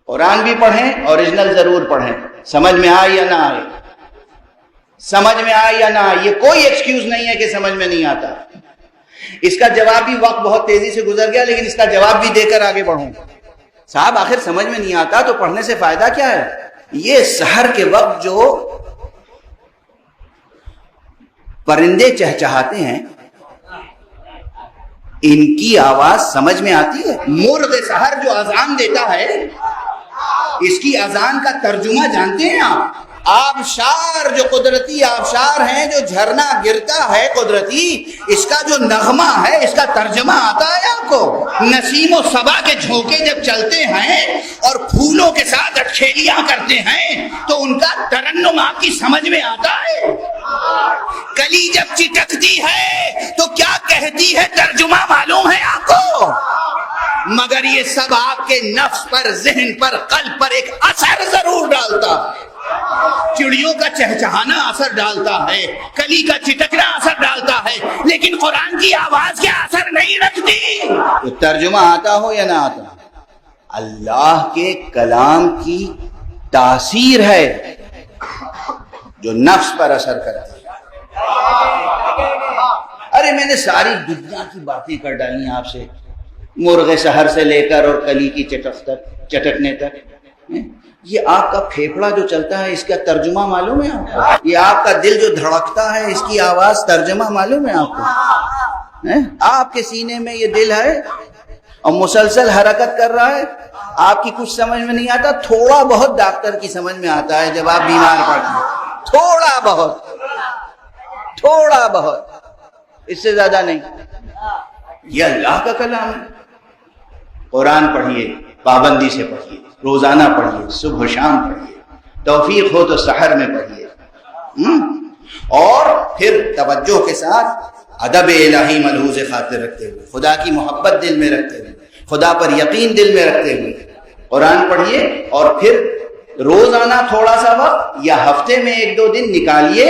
قرآن بھی پڑھیں، اوریجنل ضرور پڑھیں، سمجھ میں آئے یا نہ آئے، سمجھ میں آئے یا نہ آئے، یہ کوئی ایکسکیوز نہیں ہے کہ سمجھ میں نہیں آتا۔ اس کا جواب بھی، وقت بہت تیزی سے گزر گیا لیکن اس کا جواب بھی دے کر آگے بڑھوں۔ صاحب آخر سمجھ میں نہیں آتا تو پڑھنے سے فائدہ کیا ہے؟ یہ سحر کے وقت جو پرندے چہچہاتے ہیں ان کی آواز سمجھ میں آتی ہے؟ مرغ سحر جو اذان دیتا ہے اس کی اذان کا ترجمہ جانتے ہیں آپ؟ آبشار جو قدرتی آبشار ہیں، جو جھرنا گرتا ہے قدرتی، اس کا جو نغمہ ہے اس کا ترجمہ آتا ہے آپ کو؟ نسیم و صبا کے جھونکے جب چلتے ہیں اور پھولوں کے ساتھ اٹکھیلیاں کرتے ہیں تو ان کا ترنم آپ کی سمجھ میں آتا ہے؟ کلی جب چٹکتی ہے تو کیا کہتی ہے ترجمہ معلوم ہے آپ کو؟ مگر یہ سب آپ کے نفس پر، ذہن پر، قلب پر ایک اثر ضرور ڈالتا ہے۔ چڑیوں کا چہچہانا اثر ڈالتا ہے، کلی کا چٹکنا اثر ڈالتا ہے، لیکن قرآن کی آواز کیا اثر نہیں رکھتی؟ تو ترجمہ آتا ہو یا نہ آتا، اللہ کے کلام کی تاثیر ہے جو نفس پر اثر کرتی ہے۔ ارے میں نے ساری دنیا کی باتیں کر ڈالی آپ سے، مرغ سحر سے لے کر اور کلی کی چٹکنے تک۔ یہ آپ کا پھیپھڑا جو چلتا ہے اس کا ترجمہ معلوم ہے آپ کو؟ یہ آپ کا دل جو دھڑکتا ہے اس کی آواز ترجمہ معلوم ہے آپ کو؟ آپ کے سینے میں یہ دل ہے اور مسلسل حرکت کر رہا ہے، آپ کی کچھ سمجھ میں نہیں آتا، تھوڑا بہت ڈاکٹر کی سمجھ میں آتا ہے جب آپ بیمار پڑتے ہیں، تھوڑا بہت، اس سے زیادہ نہیں۔ یہ اللہ کا کلام ہے۔ قرآن پڑھیے، پابندی سے پڑھیے، روزانہ پڑھیے، صبح و شام پڑھیے، توفیق ہو تو سحر میں پڑھیے، اور پھر توجہ کے ساتھ ادب الہی ملحوظ خاطر رکھتے ہوئے، خدا کی محبت دل میں رکھتے ہوئے، خدا پر یقین دل میں رکھتے ہوئے قرآن پڑھیے، اور پھر روزانہ تھوڑا سا وقت یا ہفتے میں 1-2 دن نکالیے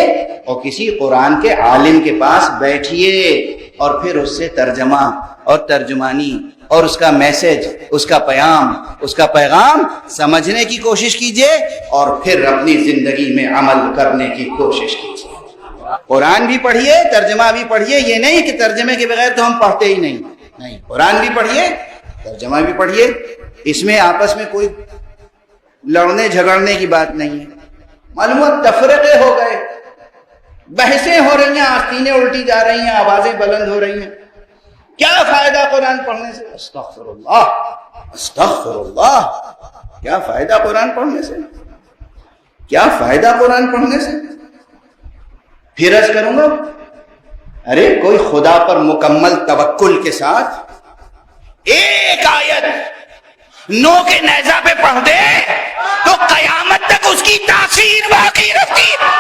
اور کسی قرآن کے عالم کے پاس بیٹھیے اور پھر اس سے ترجمہ اور ترجمانی اور اس کا میسج، اس کا پیغام سمجھنے کی کوشش کیجئے اور پھر اپنی زندگی میں عمل کرنے کی کوشش کیجئے۔ قرآن بھی پڑھیے، ترجمہ بھی پڑھیے، یہ نہیں کہ ترجمے کے بغیر تو ہم پڑھتے ہی نہیں، قرآن بھی پڑھیے، ترجمہ بھی پڑھیے۔ اس میں آپس میں کوئی لڑنے جھگڑنے کی بات نہیں ہے، معلومات تفرقے ہو گئے، بحثیں ہو رہی ہیں، آستینیں الٹی جا رہی ہیں، آوازیں بلند ہو رہی ہیں، کیا فائدہ قرآن پڑھنے سے؟ استغفر اللہ، کیا فائدہ قرآن پڑھنے سے؟ کیا فائدہ قرآن پڑھنے سے؟ پھر عرض کروں گا، ارے کوئی خدا پر مکمل توکل کے ساتھ ایک آیت نو کے نیزہ پہ پڑھ دے تو قیامت تک اس کی تاثیر باقی رہتی ہے۔